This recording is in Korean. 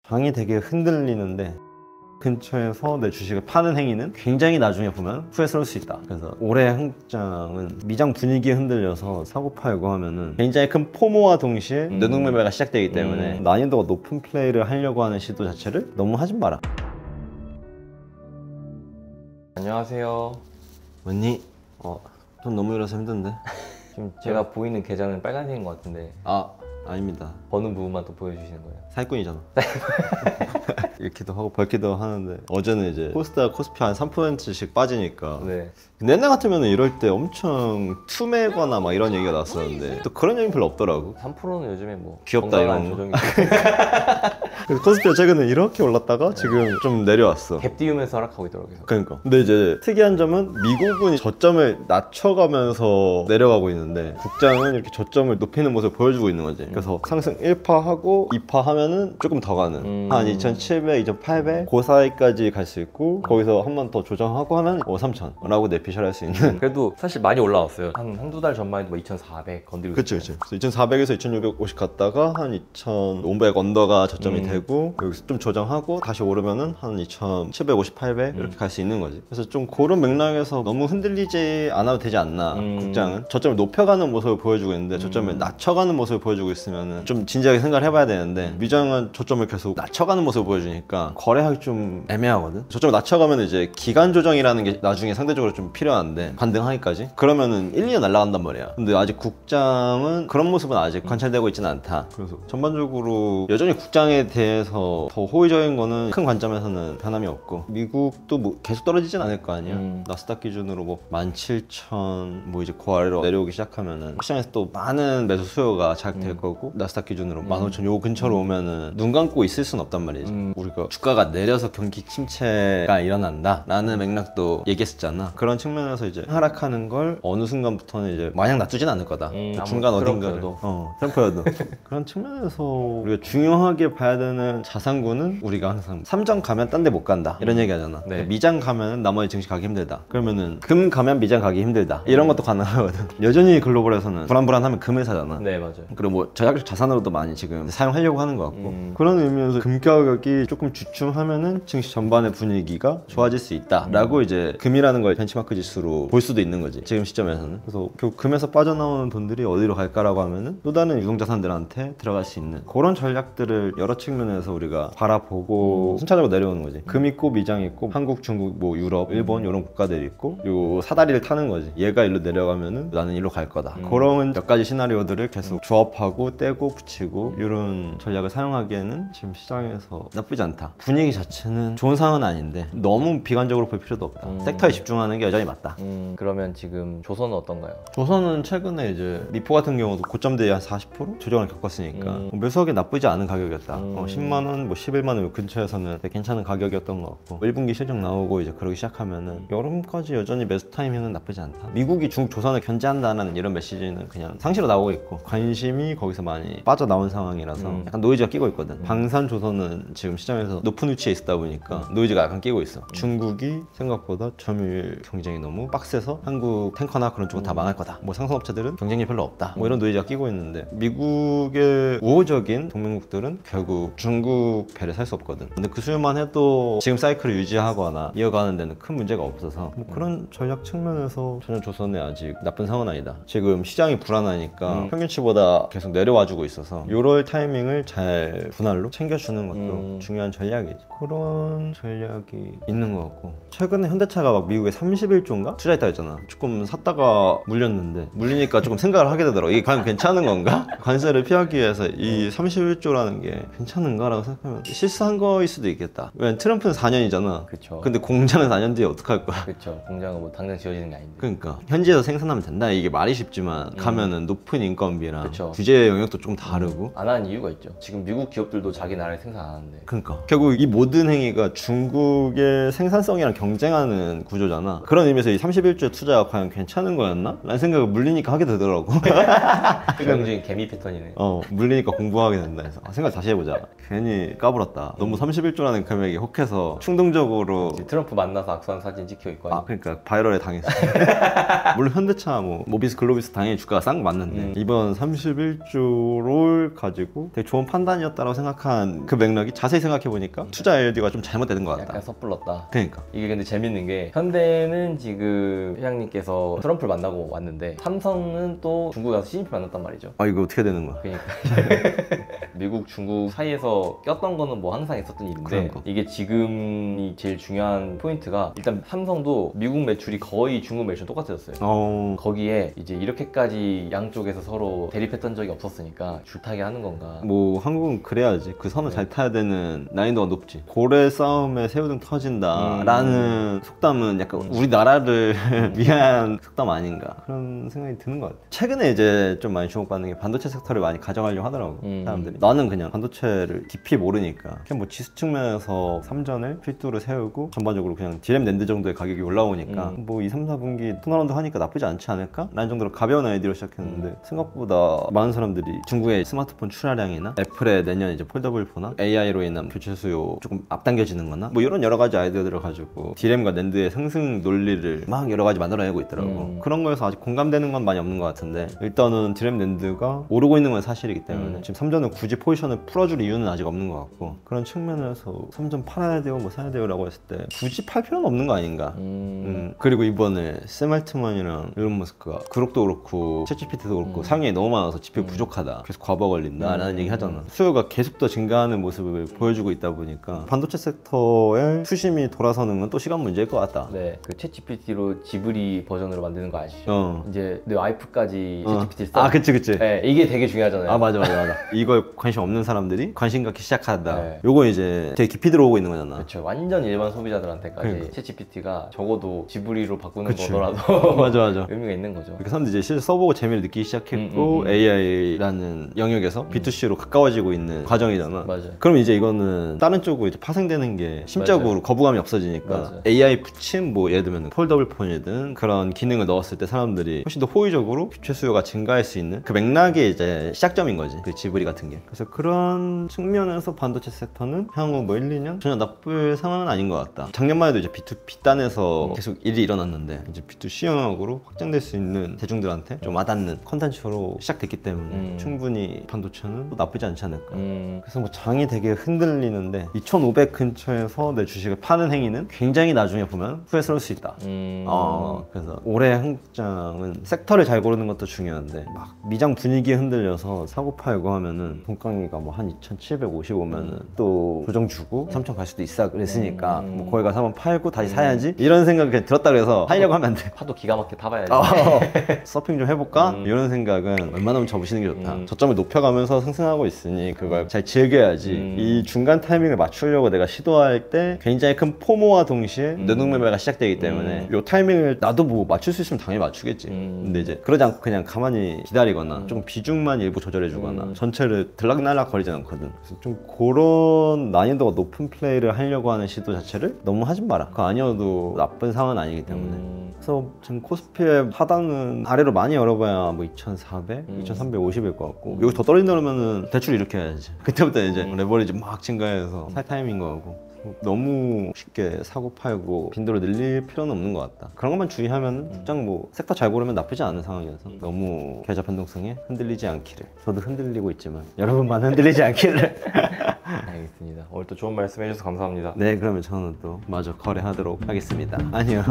장이 되게 흔들리는데 근처에서 내 주식을 파는 행위는 굉장히 나중에 보면 후회스러울 수 있다. 그래서 올해 한국장은 미장 분위기에 흔들려서 사고 팔고 하면은 굉장히 큰 포모와 동시에 뇌동매매가 시작되기 때문에 난이도가 높은 플레이를 하려고 하는 시도 자체를 너무 하지 마라. 안녕하세요. 뭐니? 좀 너무 일어서 힘든데? 지금 제가 보이는 계좌는 빨간색인 것 같은데 아닙니다. 버는 부분만 또 보여주시는 거예요? 사기꾼이잖아. 이렇게도 하고 벌기도 하는데 어제는 이제 코스닥 코스피 한 3%씩 빠지니까 네. 옛날 같으면 이럴 때 엄청 투매거나 막 이런 얘기가 나왔었는데 또 그런 얘기 별로 없더라고. 3%는 요즘에 뭐 귀엽다 건강한 이런 거. 조정이 그래서 코스피가 최근에 이렇게 올랐다가 지금 좀 내려왔어. 갭 띄우면서 하락하고 있더라고요. 그러니까 근데 이제 특이한 점은 미국은 저점을 낮춰가면서 내려가고 있는데 국장은 이렇게 저점을 높이는 모습을 보여주고 있는 거지. 그래서 상승 1파 하고 2파 하면은 조금 더 가는 한 2700, 2800 그 사이까지 갈 수 있고 거기서 한 번 더 조정하고 하면 3000 라고 내피셜 할 수 있는. 그래도 사실 많이 올라왔어요. 한두 달 전만 해도 뭐 2400 건드리고 그치. 그래서 2400에서 2650 갔다가 한 2500 언더가 저점이 되고 여기서 좀 조정하고 다시 오르면은 한 2750, 800 이렇게 갈 수 있는 거지. 그래서 좀 그런 맥락에서 너무 흔들리지 않아도 되지 않나. 국장은 저점을 높여가는 모습을 보여주고 있는데 저점을 낮춰가는 모습을 보여주고 있으면은 좀 진지하게 생각을 해봐야 되는데 미장은 저점을 계속 낮춰가는 모습을 보여주니까 거래하기 좀 애매하거든. 저점을 낮춰가면 이제 기간 조정이라는 게 나중에 상대적으로 좀 필요한데 반등하기까지 그러면은 1, 2년 날아간단 말이야. 근데 아직 국장은 그런 모습은 아직 관찰되고 있지는 않다. 그래서 전반적으로 여전히 국장에 대해서 더 호의적인 거는 큰 관점에서는 변함이 없고 미국도 뭐 계속 떨어지진 않을 거 아니야. 나스닥 기준으로 뭐 17,000 뭐 이제 그 아래로 내려오기 시작하면은 시장에서 또 많은 매수 수요가 자극될 거고 나스닥 기준으로 15,000 요 근처로 오면은 눈 감고 있을 순 없단 말이지. 우리가 주가가 내려서 경기 침체가 일어난다 라는 맥락도 얘기했었잖아. 그런 측면에서 이제 하락하는 걸 어느 순간부터는 이제 마냥 놔두진 않을 거다. 중간 어딘가를 트럼프여도 그런 측면에서 우리가 중요하게 봐야 되는 자산군은 우리가 항상 삼장 가면 딴 데 못 간다 이런 얘기 하잖아. 네. 미장 가면 나머지 증시 가기 힘들다. 그러면은 금 가면 미장 가기 힘들다 이런 것도 가능하거든. 여전히 글로벌에서는 불안불안하면 금을 사잖아. 네, 맞아요. 그리고 뭐 전략적 자산으로도 많이 지금 사용하려고 하는 것 같고 그런 의미에서 금 가격이 조금 주춤하면은 증시 전반의 분위기가 좋아질 수 있다 라고 이제 금이라는 걸 벤치마크 지수로 볼 수도 있는 거지 지금 시점에서는. 그래서 결국 금에서 빠져나오는 돈들이 어디로 갈까라고 하면은 또 다른 유동자산들한테 들어갈 수 있는 그런 전략들을 여러 측면에서 우리가 바라보고 순차적으로 내려오는 거지. 금 있고 미장 있고 한국, 중국, 뭐 유럽, 일본 이런 국가들이 있고 요 사다리를 타는 거지. 얘가 일로 내려가면은 나는 일로 갈 거다. 그런 몇 가지 시나리오들을 계속 조합하고 떼고 붙이고 이런 전략을 사용하기에는 지금 시장에서 나쁘지 않다. 분위기 자체는 좋은 상황은 아닌데 너무 비관적으로 볼 필요도 없다. 섹터에 집중하는 게 여전히 맞다. 그러면 지금 조선은 어떤가요? 조선은 최근에 이제 미포 같은 경우도 고점대에 한 40% 조정을 겪었으니까 매수하기 나쁘지 않은 가격이었다. 10만원, 뭐 11만원 근처에서는 되게 괜찮은 가격이었던 것 같고 1분기 실적 나오고 이제 그러기 시작하면은 여름까지 여전히 매수 타이밍은 나쁘지 않다. 미국이 중국 조선을 견제한다는 이런 메시지는 그냥 상시로 나오고 있고 관심이 거기서 많이 빠져나온 상황이라서 약간 노이즈가 끼고 있거든. 방산 조선은 지금 시장에서 높은 위치에 있다 보니까 노이즈가 약간 끼고 있어. 중국이 생각보다 점유율 경쟁이 너무 빡세서 한국 탱커나 그런 쪽은 다 망할 거다. 뭐 상선업체들은 경쟁이 별로 없다. 뭐 이런 노이즈가 끼고 있는데 미국의 우호적인 동맹국들은 결국 중국 배를 살 수 없거든. 근데 그 수요만 해도 지금 사이클을 유지하거나 이어가는 데는 큰 문제가 없어서 뭐 그런 전략 측면에서 전혀 조선에 아직 나쁜 상황은 아니다. 지금 시장이 불안하니까 평균치보다 계속 내려와주고 있어서 요럴 타이밍을 잘 분할로 챙겨주는 것도 중요한 전략이지. 그런 전략이 있는 것 같고 최근에 현대차가 막 미국에 31조인가 투자했다 했잖아. 조금 샀다가 물렸는데 물리니까 조금 생각을 하게 되더라고. 이게 과연 괜찮은 건가? 관세를 피하기 위해서 이 31조라는 게 괜찮은가? 라고 생각하면 실수한 거일 수도 있겠다. 왜냐면 트럼프는 4년이잖아. 그쵸. 근데 공장은 4년 뒤에 어떡할 거야? 그쵸. 공장은 뭐 당장 지어지는 게 아닌데. 그러니까 현지에서 생산하면 된다. 이게 말이 쉽지만 가면은 높은 인건비랑 그쵸. 규제 영역도 좀 다르고 안 하는 이유가 있죠. 지금 미국 기업들도 자기 나라에 생산 안 하는데. 그러니까 결국 이 모든 행위가 중국의 생산성이랑 경쟁하는 구조잖아. 그런 의미에서 이 31조의 투자가 과연 괜찮은 거였나? 라는 생각을 물리니까 하게 되더라고. 전형적인 개미 패턴이네. 물리니까 공부하게 된다 해서 생각 다시 해보자. 괜히 까불었다. 너무 31조라는 금액이 혹해서 충동적으로 트럼프 만나서 악수한 사진 찍혀 있고. 그러니까 바이럴에 당했어. 물론 현대차 뭐 모비스 글로비스 당연히 주가가 싼 거 맞는데 이번 31조를 가지고 되게 좋은 판단이었다고 생각한 그 맥락이 자세히 생각해 보니까 투자 아이디어가 좀 잘못된 것 같다. 약간 섣불렀다. 그러니까 이게 근데 재밌는 게 현대는 지금 회장님께서 트럼프를 만나고 왔는데 삼성은 또 중국에 가서 시진핑 만났단 말이죠. 이거 어떻게 되는 거야? 그러니까 미국, 중국 사이에서 꼈던 거는 뭐 항상 있었던 일인데 그러니까. 이게 지금이 제일 중요한 포인트가 일단 삼성도 미국 매출이 거의 중국 매출 똑같아졌어요. 거기에 이제 이렇게까지 양쪽에서 서로 대립했던 적이 없었으니까 줄타기 하는 건가. 뭐 한국은 그래야지. 그 선을 잘 타야 되는 난이도가 높지. 고래 싸움에 새우등 터진다라는 속담은 약간 우리나라를 위한 속담 아닌가 그런 생각이 드는 것 같아. 최근에 이제 좀 많이 주목받는 게 반도체 섹터를 많이 가져가려고 하더라고 사람들이. 나는 그냥 반도체를 깊이 모르니까 그냥 뭐 지수 측면에서 삼전을 필두로 세우고 전반적으로 그냥 디램 낸드 정도의 가격이 올라오니까 뭐 2, 3, 4분기 턴어라운드 하니까 나쁘지 않지 않을까? 라는 정도로 가벼운 아이디어로 시작했는데 생각보다 많은 사람들이 중국의 스마트폰 출하량이나 애플의 내년 이제 폴더블 폰이나 AI로 인한 교체 수요 조금 앞당겨지는 거나 뭐 이런 여러 가지 아이디어들을 가지고 디램과 낸드의 상승 논리를 막 여러 가지 만들어내고 있더라고. 그런 거에서 아직 공감되는 건 많이 없는 것 같은데 일단은 디램 낸드가 오르고 있는 건 사실이기 때문에 지금 삼전을 굳이 포지션을 풀어줄 이유는 아직 없는 것 같고 그런 측면에서 삼전 팔아야 돼요 뭐 사야 돼요 라고 했을 때 굳이 팔 필요는 없는 거 아닌가. 그리고 이번에 샘 알트만이랑 일론 머스크가 그룹도 그렇고 챗GPT도 그렇고 상위에 너무 많아서 지표 부족하다 계속 과부하 걸린다 라는 얘기 하잖아. 수요가 계속 더 증가하는 모습을 보여주고 있다 보니까 반도체 섹터에 투심이 돌아서는 건 또 시간 문제일 것 같다. 네, 그 챗GPT로 지브리 버전으로 만드는 거 아시죠? 이제 내 와이프까지 챗GPT 써. 그치. 네, 이게 되게 중요하잖아요. 맞아. 이걸 관심 없는 사람들이 관심 갖기 시작한다. 네. 요거 이제 되게 깊이 들어오고 있는 거잖아. 그렇죠. 완전 일반 소비자들한테까지 그러니까. 챗GPT가 적어도 지브리로 바꾸는 그치. 거더라도 맞아. 의미가 있는 거죠. 그러니까 사람들이 이제 실제 써보고 재미를 느끼기 시작했고 AI라는 영역에서 B2C로 가까워지고 있는 과정이잖아. 맞아요. 그럼 이제 이거는 다른 쪽으로 이제 파생되는 게 심적으로 맞아요. 거부감이 없어지니까 맞아요. AI 붙임 뭐 예를 들면 폴더블 폰이든 그런 기능을 넣었을 때 사람들이 훨씬 더 호의적으로 교체 수요가 증가할 수 있는 그 맥락이 이제 시작점인 거지. 그 지브리 같은 게. 그래서 그런 측면에서 반도체 섹터는 향후 뭐 1, 2년 전혀 나쁠 상황은 아닌 것 같다. 작년만 해도 이제 B2B 단에서 계속 일이 일어났는데 이제 B2C 영역으로 확장될 수 있는 대중들한테 좀 와닿는 컨텐츠로 시작됐기 때문에 충분히 반도체는 또 나쁘지 않지 않을까. 그래서 뭐 장이 되게 흔들리는데 2,500 근처에서 내 주식을 파는 행위는 굉장히 나중에 보면 후회스러울 수 있다. 그래서 올해 한국장은 섹터를 잘 고르는 것도 중요한데 막 미장 분위기에 흔들려서 사고 팔고 하면은 돈깡이가 뭐 한 2,750 오면은 또 조정 주고 3,000 갈 수도 있어 그랬으니까 뭐 거기 가서 한번 팔고 다시 사야지 이런 생각이 그냥 들었다 그래서 하려고 하면 안 돼. 파도 기가 막히게 타봐야지. 서핑 좀 해볼까? 이런 생각은 웬만하면 접으시는 게 좋다. 저점을 높여가면서 상승하고 있으니 그걸 잘 즐겨야지. 이 중간 타이밍을 맞추려고 내가 시도할 때 굉장히 큰 포모와 동시에 뇌동매매가 시작되기 때문에 이 타이밍을 나도 뭐 맞출 수 있으면 당연히 맞추겠지. 근데 이제 그러지 않고 그냥 가만히 기다리거나 좀 비중만 일부 조절해주거나 전체를 들락날락 거리지 않거든. 그래서 좀 그런 난이도가 높은 플레이를 하려고 하는 시도 자체를 너무 하지 마라. 그거 아니어도 나쁜 상황은 아니기 때문에. 그래서 지금 코스피의 하단은 아래로 많이 열어봐야 뭐 2,400, 2,350일 것 같고 여기 더 떨어진다 그러면은 대출 이렇게 해야지. 그때부터 이제 레버리지 막 증가해서 살 타임인 거고. 너무 쉽게 사고 팔고 빈도를 늘릴 필요는 없는 것 같다. 그런 것만 주의하면 직장 뭐 섹터 잘 고르면 나쁘지 않은 상황이어서 너무 계좌 변동성에 흔들리지 않기를. 저도 흔들리고 있지만 여러분만 흔들리지 않기를. 알겠습니다. 오늘 또 좋은 말씀 해주셔서 감사합니다. 네, 그러면 저는 또 마저 거래하도록 하겠습니다. 안녕.